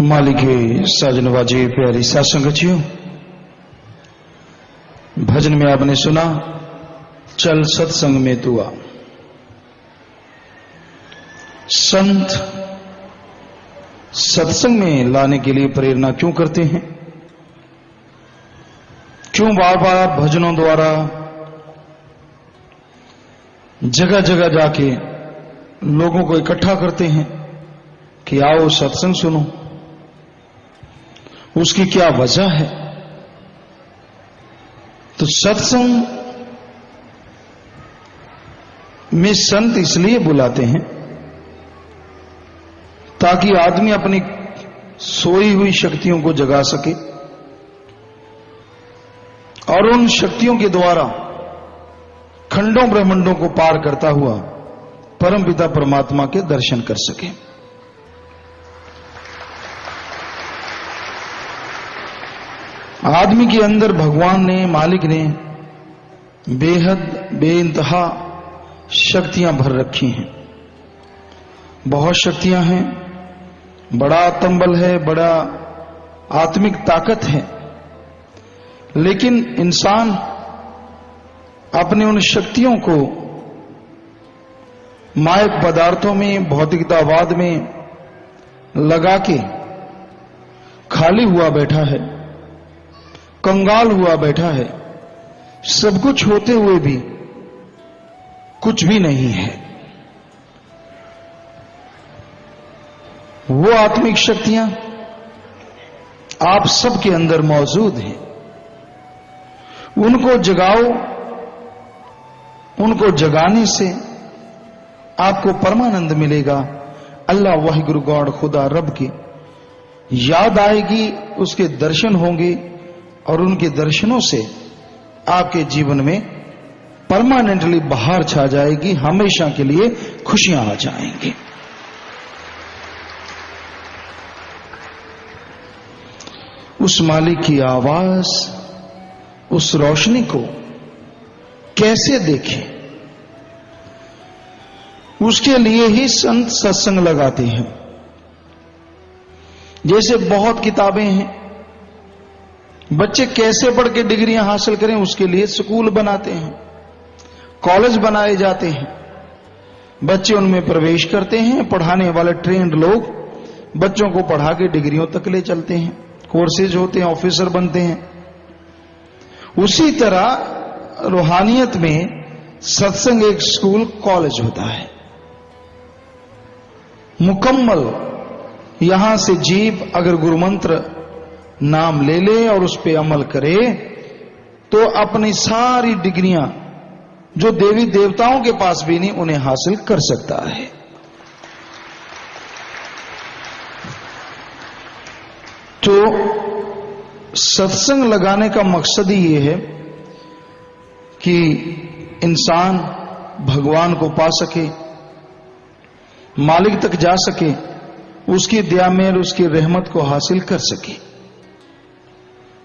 मालिके साजनवाजी प्यारी सासंगतियों, भजन में आपने सुना चल सत्संग में तू आ। संत सत्संग में लाने के लिए प्रेरणा क्यों करते हैं? क्यों बार बार भजनों द्वारा जगह जगह जाके लोगों को इकट्ठा करते हैं कि आओ सत्संग सुनो? उसकी क्या वजह है? तो सत्संग में संत इसलिए बुलाते हैं ताकि आदमी अपनी सोई हुई शक्तियों को जगा सके और उन शक्तियों के द्वारा खंडों ब्रह्मांडों को पार करता हुआ परमपिता परमात्मा के दर्शन कर सके। आदमी के अंदर भगवान ने, मालिक ने बेहद बेइंतहा शक्तियां भर रखी हैं। बहुत शक्तियां हैं, बड़ा आत्मबल है, बड़ा आत्मिक ताकत है, लेकिन इंसान अपने उन शक्तियों को मायक पदार्थों में, भौतिकतावाद में लगा के खाली हुआ बैठा है, कंगाल हुआ बैठा है। सब कुछ होते हुए भी कुछ भी नहीं है। वो आत्मिक शक्तियां आप सबके अंदर मौजूद हैं। उनको जगाओ। उनको जगाने से आपको परमानंद मिलेगा। अल्लाह वाहिगुरु गॉड खुदा रब की याद आएगी, उसके दर्शन होंगे और उनके दर्शनों से आपके जीवन में परमानेंटली बहार छा जाएगी। हमेशा के लिए खुशियां आ जाएंगी। उस मालिक की आवाज, उस रोशनी को कैसे देखें? उसके लिए ही संत सत्संग लगाते हैं। जैसे बहुत किताबें हैं, बच्चे कैसे पढ़ के डिग्रियां हासिल करें उसके लिए स्कूल बनाते हैं, कॉलेज बनाए जाते हैं। बच्चे उनमें प्रवेश करते हैं। पढ़ाने वाले ट्रेंड लोग बच्चों को पढ़ा के डिग्रियों तक ले चलते हैं। कोर्सेज होते हैं, ऑफिसर बनते हैं। उसी तरह रूहानियत में सत्संग एक स्कूल, कॉलेज होता है। मुकम्मल यहां से जीव अगर गुरु मंत्र नाम ले ले और उस पे अमल करे तो अपनी सारी डिग्रियां जो देवी देवताओं के पास भी नहीं, उन्हें हासिल कर सकता है। तो सत्संग लगाने का मकसद ही ये है कि इंसान भगवान को पा सके, मालिक तक जा सके, उसकी दया में उसकी रहमत को हासिल कर सके।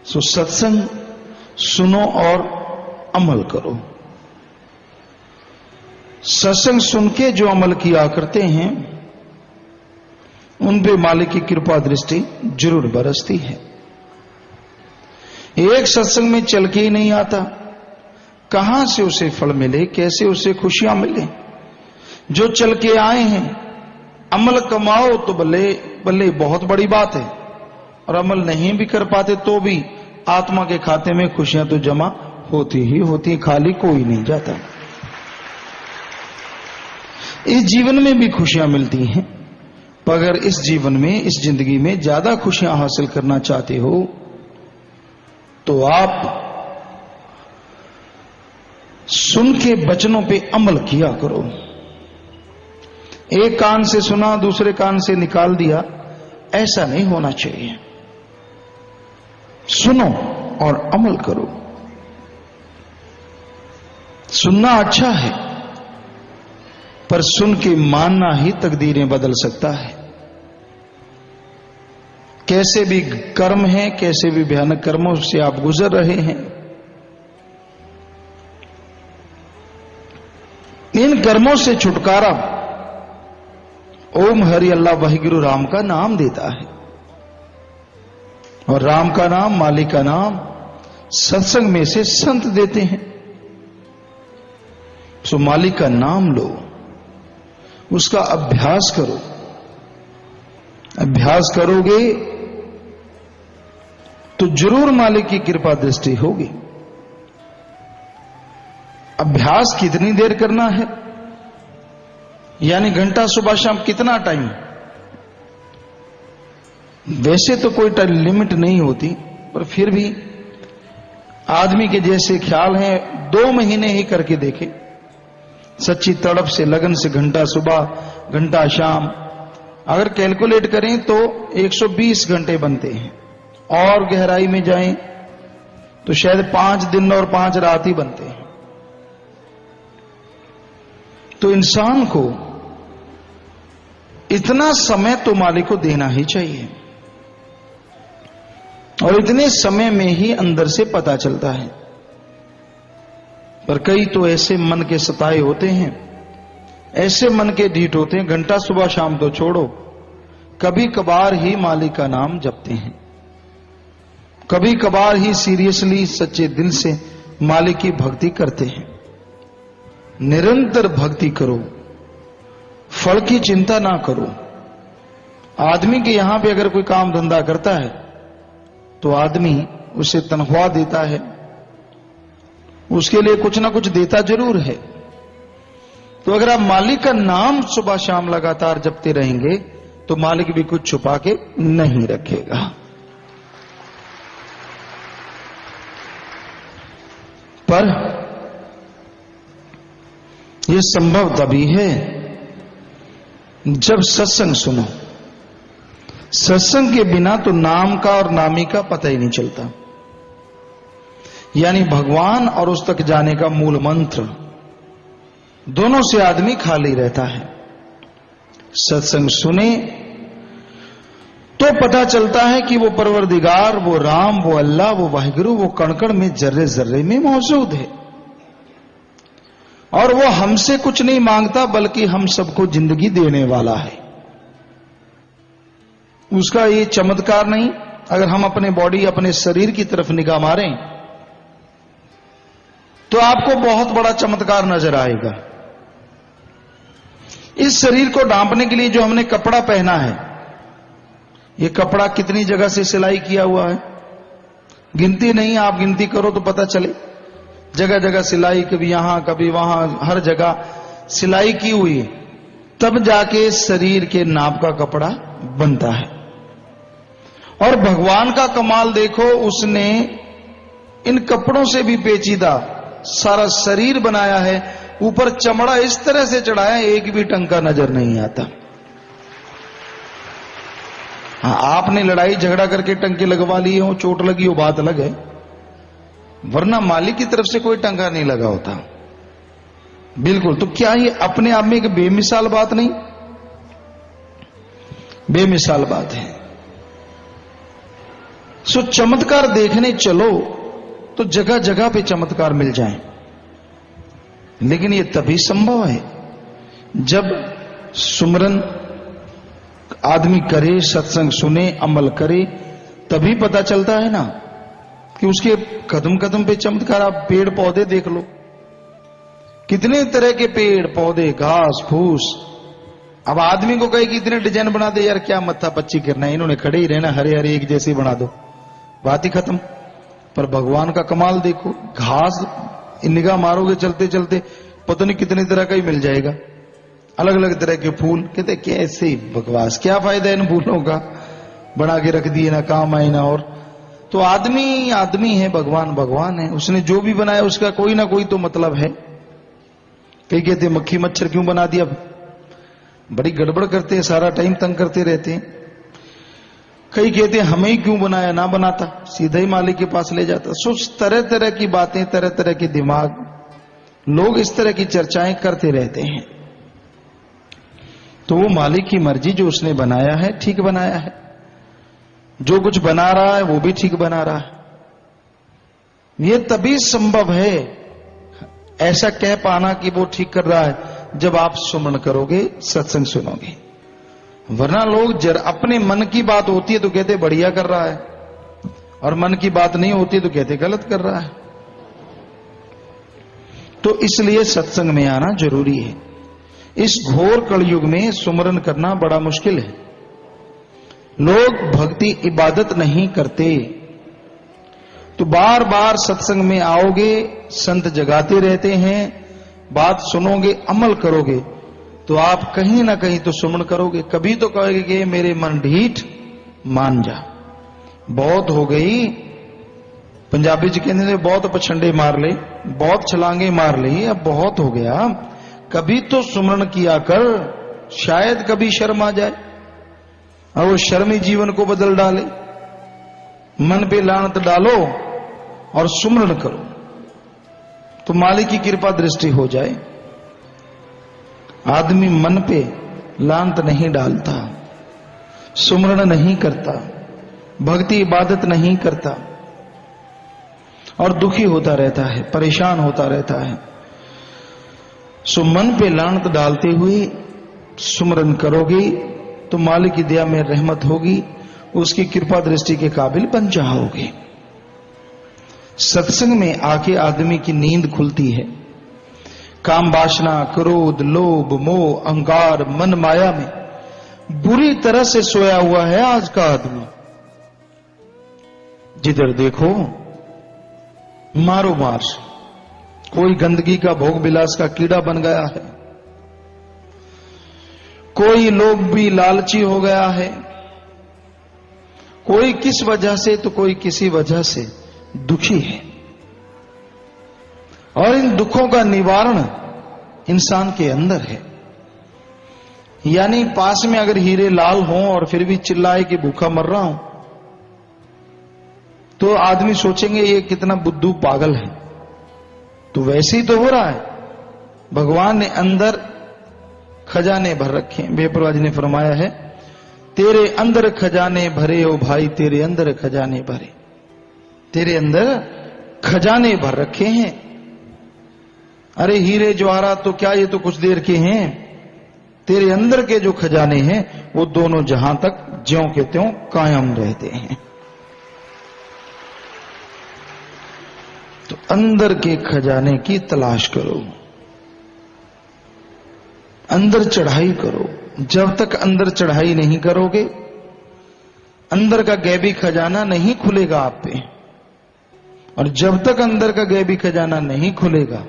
सो सत्संग सुनो और अमल करो। सत्संग सुन के जो अमल किया करते हैं उन पे मालिक की कृपा दृष्टि जरूर बरसती है। एक सत्संग में चल के ही नहीं आता, कहां से उसे फल मिले, कैसे उसे खुशियां मिले? जो चल के आए हैं, अमल कमाओ तो बल्ले बल्ले बहुत बड़ी बात है, और अमल नहीं भी कर पाते तो भी आत्मा के खाते में खुशियां तो जमा होती ही होती, खाली कोई नहीं जाता। इस जीवन में भी खुशियां मिलती हैं, पर अगर इस जीवन में, इस जिंदगी में ज्यादा खुशियां हासिल करना चाहते हो तो आप सुन के वचनों पे अमल किया करो। एक कान से सुना, दूसरे कान से निकाल दिया, ऐसा नहीं होना चाहिए। सुनो और अमल करो। सुनना अच्छा है, पर सुन के मानना ही तकदीरें बदल सकता है। कैसे भी कर्म है, कैसे भी भयानक कर्मों से आप गुजर रहे हैं, इन कर्मों से छुटकारा ओम हरि अल्लाह वाहिगुरु राम का नाम देता है, और राम का नाम, मालिक का नाम सत्संग में से संत देते हैं। सो मालिक का नाम लो, उसका अभ्यास करो। अभ्यास करोगे तो जरूर मालिक की कृपा दृष्टि होगी। अभ्यास कितनी देर करना है, यानी घंटा सुबह शाम कितना टाइम? वैसे तो कोई टाइम लिमिट नहीं होती, पर फिर भी आदमी के जैसे ख्याल है 2 महीने ही करके देखे, सच्ची तड़प से लगन से, घंटा सुबह घंटा शाम, अगर कैलकुलेट करें तो 120 घंटे बनते हैं। और गहराई में जाएं तो शायद 5 दिन और 5 रात ही बनते हैं। तो इंसान को इतना समय तो मालिक को देना ही चाहिए, और इतने समय में ही अंदर से पता चलता है। पर कई तो ऐसे मन के सताए होते हैं, ऐसे मन के ढीठ होते हैं, घंटा सुबह शाम तो छोड़ो, कभी कभार ही मालिक का नाम जपते हैं, कभी कभार ही सीरियसली सच्चे दिल से मालिक की भक्ति करते हैं। निरंतर भक्ति करो, फल की चिंता ना करो। आदमी के यहां पे अगर कोई काम धंधा करता है तो आदमी उसे तनख्वाह देता है, उसके लिए कुछ ना कुछ देता जरूर है। तो अगर आप मालिक का नाम सुबह शाम लगातार जपते रहेंगे तो मालिक भी कुछ छुपा के नहीं रखेगा। पर यह संभव तभी है जब सत्संग सुनो। सत्संग के बिना तो नाम का और नामी का पता ही नहीं चलता, यानी भगवान और उस तक जाने का मूल मंत्र, दोनों से आदमी खाली रहता है। सत्संग सुने तो पता चलता है कि वो परवरदिगार, वो राम, वो अल्लाह, वो वाहिगुरु, वो कण-कण में, जर्रे जर्रे में मौजूद है, और वो हमसे कुछ नहीं मांगता बल्कि हम सबको जिंदगी देने वाला है। उसका ये चमत्कार नहीं, अगर हम अपने बॉडी, अपने शरीर की तरफ निगाह मारें तो आपको बहुत बड़ा चमत्कार नजर आएगा। इस शरीर को ढांपने के लिए जो हमने कपड़ा पहना है, ये कपड़ा कितनी जगह से सिलाई किया हुआ है, गिनती नहीं, आप गिनती करो तो पता चले। जगह जगह सिलाई, कभी यहां कभी वहां, हर जगह सिलाई की हुई है, तब जाके शरीर के नाप का कपड़ा बनता है। और भगवान का कमाल देखो, उसने इन कपड़ों से भी पेचीदा सारा शरीर बनाया है, ऊपर चमड़ा इस तरह से चढ़ाया एक भी टंका नजर नहीं आता। हाँ, आपने लड़ाई झगड़ा करके टंके लगवा लिए हो, चोट लगी हो, बात अलग है, वरना मालिक की तरफ से कोई टंका नहीं लगा होता। बिल्कुल। तो क्या ये अपने आप में एक बेमिसाल बात नहीं? बेमिसाल बात है। सो चमत्कार देखने चलो तो जगह जगह पे चमत्कार मिल जाए, लेकिन ये तभी संभव है जब सुमरन आदमी करे, सत्संग सुने, अमल करे, तभी पता चलता है ना कि उसके कदम कदम पे चमत्कार। आप पेड़ पौधे देख लो, कितने तरह के पेड़ पौधे, घास फूस। अब आदमी को कहे कि इतने डिजाइन बना दे, यार क्या मत्था पच्ची करना है, इन्होंने खड़े ही रहना, हरे हरे एक जैसे बना दो, बात ही खत्म। पर भगवान का कमाल देखो, घास निगाह मारोगे चलते चलते पता नहीं कितने तरह का ही मिल जाएगा, अलग अलग तरह के फूल। कहते कैसे बकवास, क्या फायदा इन फूलों का, बना के रख दिए ना, काम आए ना। और तो आदमी आदमी है, भगवान भगवान है, उसने जो भी बनाया उसका कोई ना कोई तो मतलब है। कई कहते मक्खी मच्छर क्यों बना दिया, बड़ी गड़बड़ करते हैं, सारा टाइम तंग करते रहते हैं। कई कहते हैं हमें ही क्यों बनाया, ना बनाता सीधा ही मालिक के पास ले जाता। सो तरह तरह की बातें, तरह तरह के दिमाग, लोग इस तरह की चर्चाएं करते रहते हैं। तो वो मालिक की मर्जी, जो उसने बनाया है ठीक बनाया है, जो कुछ बना रहा है वो भी ठीक बना रहा है। ये तभी संभव है ऐसा कह पाना कि वो ठीक कर रहा है, जब आप सुमन करोगे, सत्संग सुनोगे। वरना लोग अपने मन की बात होती है तो कहते बढ़िया कर रहा है, और मन की बात नहीं होती तो कहते गलत कर रहा है। तो इसलिए सत्संग में आना जरूरी है। इस घोर कलयुग में सुमरन करना बड़ा मुश्किल है। लोग भक्ति इबादत नहीं करते। तो बार बार सत्संग में आओगे, संत जगाते रहते हैं, बात सुनोगे, अमल करोगे तो आप कहीं ना कहीं तो सुमन करोगे। कभी तो कहोगे कि मेरे मन ढीठ मान जा, बहुत हो गई। पंजाबी जी कहते थे बहुत पछंडे मार ले, बहुत छलांगे मार ली, अब बहुत हो गया। कभी तो सुमरण किया कर, शायद कभी शर्म आ जाए और वो शर्मी जीवन को बदल डाले। मन पे लानत डालो और सुमरण करो तो मालिक की कृपा दृष्टि हो जाए। आदमी मन पे लानत नहीं डालता, सुमरण नहीं करता, भक्ति इबादत नहीं करता और दुखी होता रहता है, परेशान होता रहता है। सो मन पे लानत डालते हुए सुमरन करोगे तो मालिक की दया में रहमत होगी, उसकी कृपा दृष्टि के काबिल बन जाओगे। सत्संग में आके आदमी की नींद खुलती है। काम वासना, क्रोध, लोभ, मोह, अहंकार, मन माया में बुरी तरह से सोया हुआ है आज का आदमी। जिधर देखो मारो मार, कोई गंदगी का भोग विलास का कीड़ा बन गया है, कोई लोग भी लालची हो गया है, कोई किस वजह से तो कोई किसी वजह से दुखी है। और इन दुखों का निवारण इंसान के अंदर है। यानी पास में अगर हीरे लाल हों और फिर भी चिल्लाए कि भूखा मर रहा हूं तो आदमी सोचेंगे ये कितना बुद्धू पागल है। तो वैसे ही तो हो रहा है। भगवान ने अंदर खजाने भर रखे हैं। बेपरवाह जी ने फरमाया है, तेरे अंदर खजाने भरे ओ भाई, तेरे अंदर खजाने भरे। तेरे अंदर खजाने भर रखे हैं। अरे हीरे जवाहरात तो क्या, ये तो कुछ देर के हैं। तेरे अंदर के जो खजाने हैं वो दोनों जहां तक ज्यों के त्यों कायम रहते हैं। तो अंदर के खजाने की तलाश करो, अंदर चढ़ाई करो। जब तक अंदर चढ़ाई नहीं करोगे, अंदर का गैबी खजाना नहीं खुलेगा आप पे। और जब तक अंदर का गैबी खजाना नहीं खुलेगा,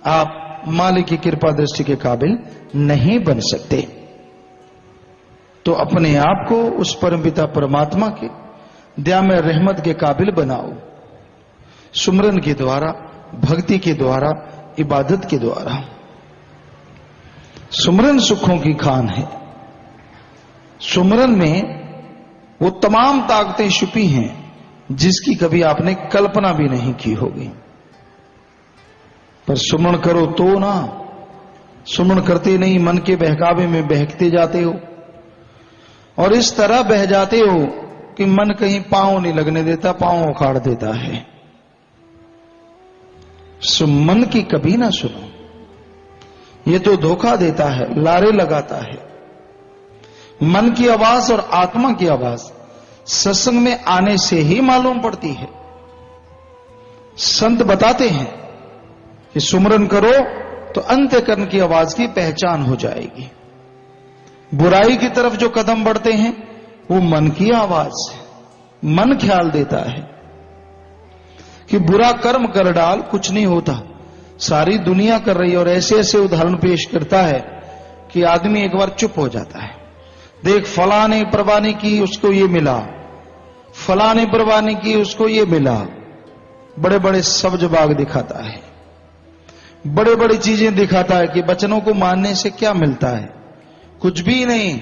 आप मालिक की कृपा दृष्टि के काबिल नहीं बन सकते। तो अपने आप को उस परमपिता परमात्मा के दया में रहमत के काबिल बनाओ, सुमरन के द्वारा, भक्ति के द्वारा, इबादत के द्वारा। सुमरन सुखों की खान है। सुमरन में वो तमाम ताकतें छुपी हैं जिसकी कभी आपने कल्पना भी नहीं की होगी। पर सुमरण करो तो ना, सुमरण करते नहीं, मन के बहकावे में बहकते जाते हो और इस तरह बह जाते हो कि मन कहीं पांव नहीं लगने देता, पांव उखाड़ देता है। मन की कभी ना सुनो, ये तो धोखा देता है, लारे लगाता है। मन की आवाज और आत्मा की आवाज सत्संग में आने से ही मालूम पड़ती है। संत बताते हैं कि सुमरन करो तो अंतःकरण की आवाज की पहचान हो जाएगी। बुराई की तरफ जो कदम बढ़ते हैं वो मन की आवाज है। मन ख्याल देता है कि बुरा कर्म कर डाल, कुछ नहीं होता, सारी दुनिया कर रही है। और ऐसे ऐसे उदाहरण पेश करता है कि आदमी एक बार चुप हो जाता है। देख, फला ने परवाह नहीं की, उसको ये मिला, फला ने परवाह नहीं की, उसको ये मिला। बड़े बड़े सब्ज बाग दिखाता है, बड़े बड़ी चीजें दिखाता है कि बचनों को मानने से क्या मिलता है, कुछ भी नहीं।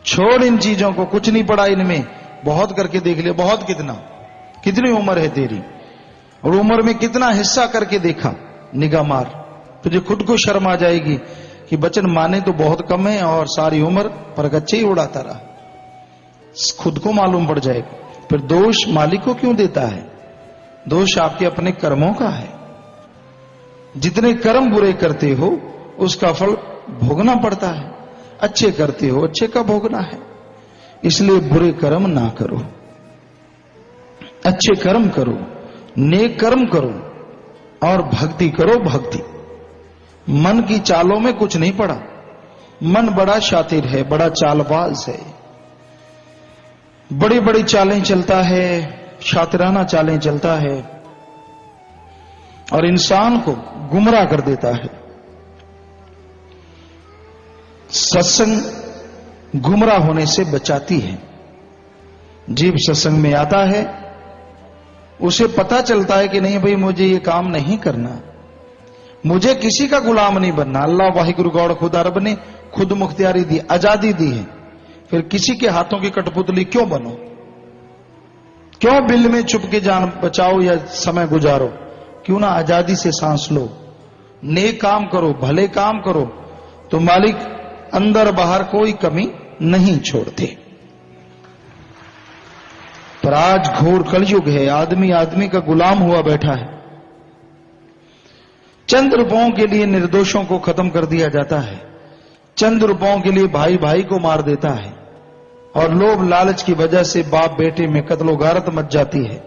छोड़ इन चीजों को, कुछ नहीं पड़ा इनमें। बहुत करके देख ले, बहुत कितना, कितनी उम्र है तेरी और उम्र में कितना हिस्सा करके देखा, निगाह मार, तुझे खुद को शर्म आ जाएगी कि बचन माने तो बहुत कम है और सारी उम्र पर गच्चे ही उड़ाता रहा। खुद को मालूम पड़ जाएगा। फिर दोष मालिक को क्यों देता है? दोष आपके अपने कर्मों का है। जितने कर्म बुरे करते हो उसका फल भोगना पड़ता है। अच्छे करते हो, अच्छे का भोगना है। इसलिए बुरे कर्म ना करो, अच्छे कर्म करो, नेक कर्म करो और भक्ति करो। भक्ति मन की चालों में कुछ नहीं पड़ा। मन बड़ा शातिर है, बड़ा चालबाज है, बड़ी बड़ी चालें चलता है, शातिराना चालें चलता है और इंसान को गुमराह कर देता है। सत्संग गुमराह होने से बचाती है। जीव सत्संग में आता है, उसे पता चलता है कि नहीं भाई मुझे ये काम नहीं करना, मुझे किसी का गुलाम नहीं बनना। अल्लाह वाहिगुरु गौड़ खुदा रब ने खुद मुख्तियारी दी, आजादी दी है, फिर किसी के हाथों की कठपुतली क्यों बनो? क्यों बिल में छुप के जान बचाओ या समय गुजारो? क्यों ना आजादी से सांस लो, नेक काम करो, भले काम करो, तो मालिक अंदर बाहर कोई कमी नहीं छोड़ते। पर आज घोर कलयुग है, आदमी आदमी का गुलाम हुआ बैठा है। चंद रुपयों के लिए निर्दोषों को खत्म कर दिया जाता है, चंद रुपयों के लिए भाई भाई को मार देता है और लोभ लालच की वजह से बाप बेटे में कत्लो गारत मच जाती है।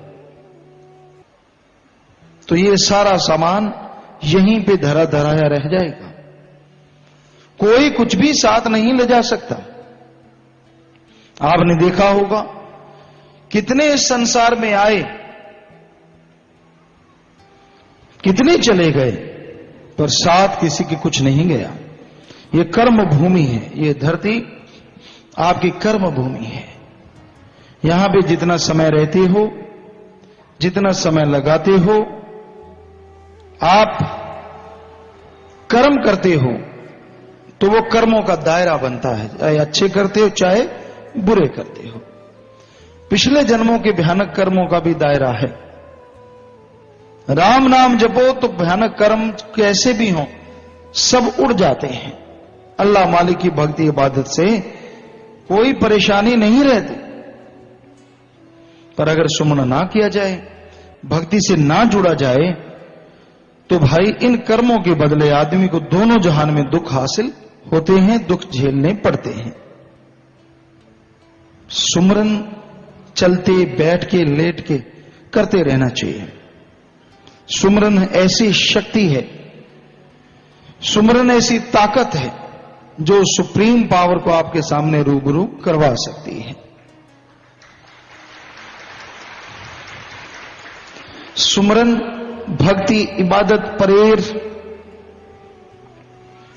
तो ये सारा सामान यहीं पे धरा धराया रह जाएगा, कोई कुछ भी साथ नहीं ले जा सकता। आपने देखा होगा कितने इस संसार में आए, कितने चले गए, पर साथ किसी की कुछ नहीं गया। ये कर्म भूमि है, ये धरती आपकी कर्म भूमि है। यहां पे जितना समय रहते हो, जितना समय लगाते हो, आप कर्म करते हो तो वो कर्मों का दायरा बनता है, चाहे अच्छे करते हो चाहे बुरे करते हो। पिछले जन्मों के भयानक कर्मों का भी दायरा है। राम नाम जपो तो भयानक कर्म कैसे भी हो सब उड़ जाते हैं। अल्लाह मालिक की भक्ति इबादत से कोई परेशानी नहीं रहती। पर अगर सुमन ना किया जाए, भक्ति से ना जुड़ा जाए, तो भाई इन कर्मों के बदले आदमी को दोनों जहान में दुख हासिल होते हैं, दुख झेलने पड़ते हैं। सुमरन चलते बैठ के लेट के करते रहना चाहिए। सुमरन ऐसी शक्ति है, सुमरन ऐसी ताकत है जो सुप्रीम पावर को आपके सामने रूबरू करवा सकती है। सुमरन भक्ति इबादत परेर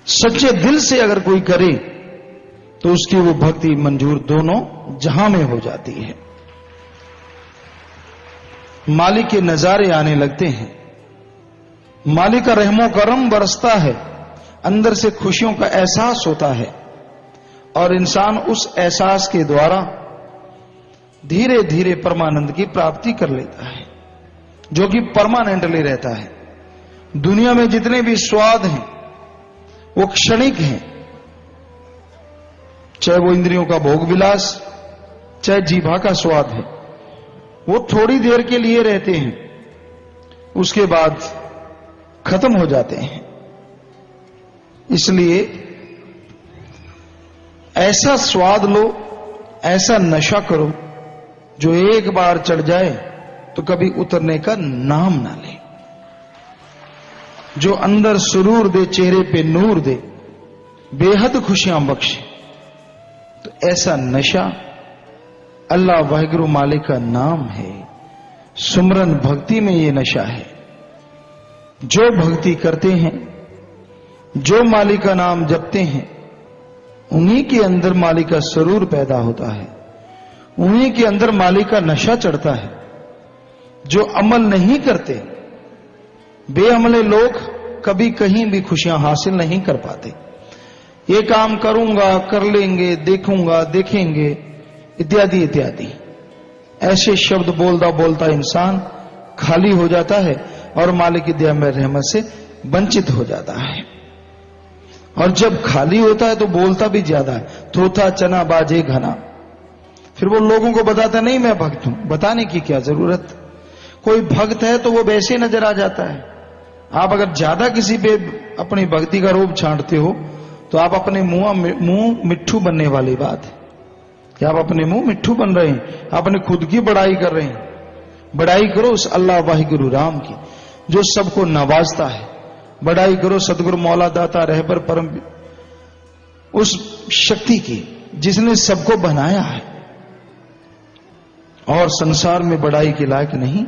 सच्चे दिल से अगर कोई करे तो उसकी वो भक्ति मंजूर दोनों जहां में हो जाती है। मालिक के नजारे आने लगते हैं, मालिक का रहमो करम बरसता है, अंदर से खुशियों का एहसास होता है और इंसान उस एहसास के द्वारा धीरे धीरे परमानंद की प्राप्ति कर लेता है, जो कि परमानेंटली रहता है। दुनिया में जितने भी स्वाद हैं वो क्षणिक हैं, चाहे वो इंद्रियों का भोग विलास, चाहे जीभा का स्वाद है, वो थोड़ी देर के लिए रहते हैं, उसके बाद खत्म हो जाते हैं। इसलिए ऐसा स्वाद लो, ऐसा नशा करो जो एक बार चढ़ जाए तो कभी उतरने का नाम ना ले, जो अंदर सुरूर दे, चेहरे पे नूर दे, बेहद खुशियां बख्शे। तो ऐसा नशा अल्लाह वाहिगुरु मालिक का नाम है। सुमरन भक्ति में ये नशा है। जो भक्ति करते हैं, जो मालिक का नाम जपते हैं, उन्हीं के अंदर मालिक का सुरूर पैदा होता है, उन्हीं के अंदर मालिक का नशा चढ़ता है। जो अमल नहीं करते, बेअमले लोग कभी कहीं भी खुशियां हासिल नहीं कर पाते। ये काम करूंगा, कर लेंगे, देखूंगा, देखेंगे, इत्यादि इत्यादि ऐसे शब्द बोलता बोलता इंसान खाली हो जाता है और मालिक की दया में रहमत से वंचित हो जाता है। और जब खाली होता है तो बोलता भी ज्यादा है, थोथा चना बाजे घना। फिर वो लोगों को बताता नहीं मैं भक्त हूं, बताने की क्या जरूरत। कोई भक्त है तो वो वैसे नजर आ जाता है। आप अगर ज्यादा किसी पे अपनी भक्ति का रूप छांटते हो तो आप अपने मुंह मिट्ठू बनने वाली बात है कि आप अपने मुंह मिट्ठू बन रहे हैं, अपने खुद की बड़ाई कर रहे हैं। बड़ाई करो उस अल्लाह वाहिगुरु राम की जो सबको नवाजता है। बड़ाई करो सतगुरु मौला दाता रहबर परम उस शक्ति की जिसने सबको बनाया है और संसार में बड़ाई के लायक नहीं।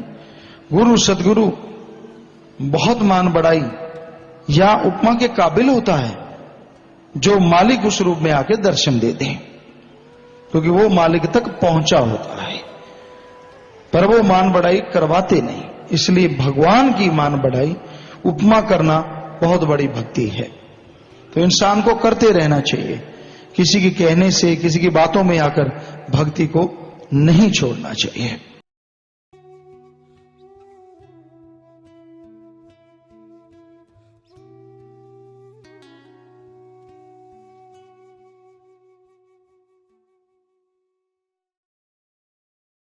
गुरु सतगुरु बहुत मान बड़ाई या उपमा के काबिल होता है जो मालिक उस रूप में आके दर्शन देते हैं, क्योंकि वो मालिक तक पहुंचा होता है, पर वो मान बढ़ाई करवाते नहीं। इसलिए भगवान की मान बढ़ाई उपमा करना बहुत बड़ी भक्ति है। तो इंसान को करते रहना चाहिए, किसी के कहने से किसी की बातों में आकर भक्ति को नहीं छोड़ना चाहिए।